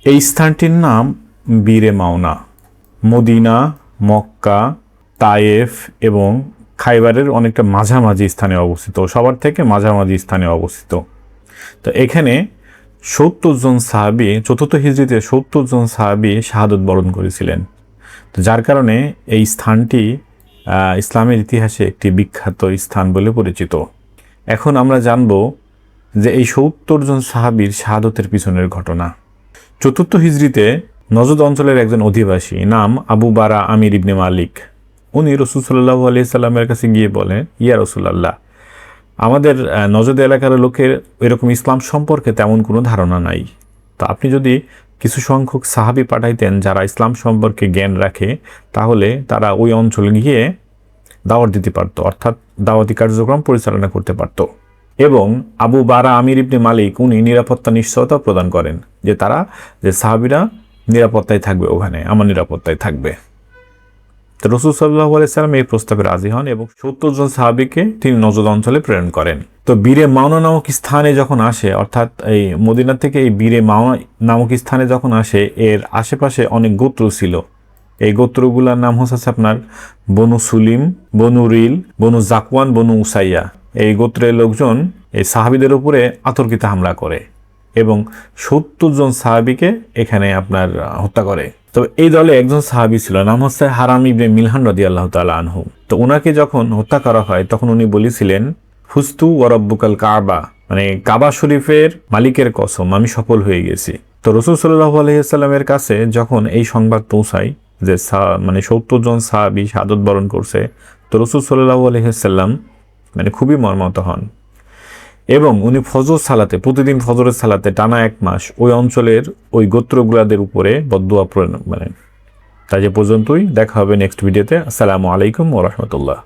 এই স্থানটির নাম বীরে মাওনা। মদিনা, মক্কা, তায়েফ এবং খাইবারের অনেকটা মাঝামাঝি স্থানে অবস্থিত, সবার থেকে মাঝামাঝি স্থানে অবস্থিত। তো এখানে ৭০ জন সাহাবী, চতুর্থ হিজরিতে ৭০ জন সাহাবী শাহাদত বরণ করেছিলেন। তো যার কারণে এই স্থানটি ইসলামের ইতিহাসে একটি বিখ্যাত স্থান বলে পরিচিত। এখন আমরা জানব যে এই ৭০ জন সাহাবীর শাহাদতের পিছনের ঘটনা। চতুর্থ হিজরিতে নজদ অঞ্চলের একজন অধিবাসী নাম আবু বারা আমির ইবনে মালিক, উনি রাসূল সাল্লাল্লাহু আলাইহি সাল্লামের কাছে গিয়ে বলেন, ইয়া রাসূলুল্লাহ, আমাদের নজদ এলাকার লোকের এরকম ইসলাম সম্পর্কে তেমন কোনো ধারণা নাই। তো আপনি যদি কিছু সংখ্যক সাহাবী পাঠাইতেন যারা ইসলাম সম্পর্কে জ্ঞান রাখে, তাহলে তারা ওই অঞ্চলে গিয়ে দাওয়াত দিতে পারত, অর্থাৎ দাওয়াতি কার্যক্রম পরিচালনা করতে পারত। এবং আবু বারা আমির ইবনে মালিক উনি নিরাপত্তা নিশ্চয়তা প্রদান করেন যে তারা, যে সাহাবীরা নিরাপত্তায় থাকবে, ওখানে আমার নিরাপত্তায় থাকবে। তো রাসূল সাল্লাল্লাহু আলাইহি সাল্লাম এই প্রস্তাবে রাজি হন এবং ৭০ জন সাহাবীকে তিনি নজদ অঞ্চলে প্রেরণ করেন। তো বীরে মাওনা নামক স্থানে যখন আসে, অর্থাৎ এই মদিনা থেকে এই বীরে মাওনা নামক স্থানে যখন আসে, এর আশেপাশে অনেক গোত্র ছিল। এই গোত্রগুলোর নাম হচ্ছে আপনার বনু সুলিম, বনু রিল, বনু জাকওয়ান, বনু উসাইয়া। এই গোত্রের লোকজন এই সাহাবীদের উপরে আতর্কিত হামলা করে এবং ৭০ জন সাহাবীকে এখানে আপনার হত্যা করে। তো এই দলে একজন সাহাবী ছিল, নাম হচ্ছে হারাম ইবনে মিলহান রাদিয়াল্লাহু তাআলা আনহু। তো ওনাকে যখন হত্যা করা হয় তখন উনি বলেছিলেন, ফুস্তু ওয়া রাব্বুকাল কাবা, মানে কাবা শরীফের মালিকের কসম, আমি সফল হয়ে গেছি। তো রাসূল সাল্লাল্লাহু আলাইহি সাল্লামের কাছে যখন এই সংবাদ পৌঁছায় যে ৭০ জন সাহাবী শাহাদত বরণ করছে, তো রাসূল সাল্লাল্লাহু আলাইহি সাল্লাম মানে খুবই মর্মাহত হন এবং উনি ফজর সালাতে, প্রতিদিন ফজরের সালাতে টানা ১ মাস ওই অঞ্চলের ওই গোত্রগুলাদের উপরে বদদুয়া মানে তাই যে পর্যন্তই। দেখা হবে নেক্সট ভিডিওতে। আসসালামু আলাইকুম ওয়া রাহমাতুল্লাহ।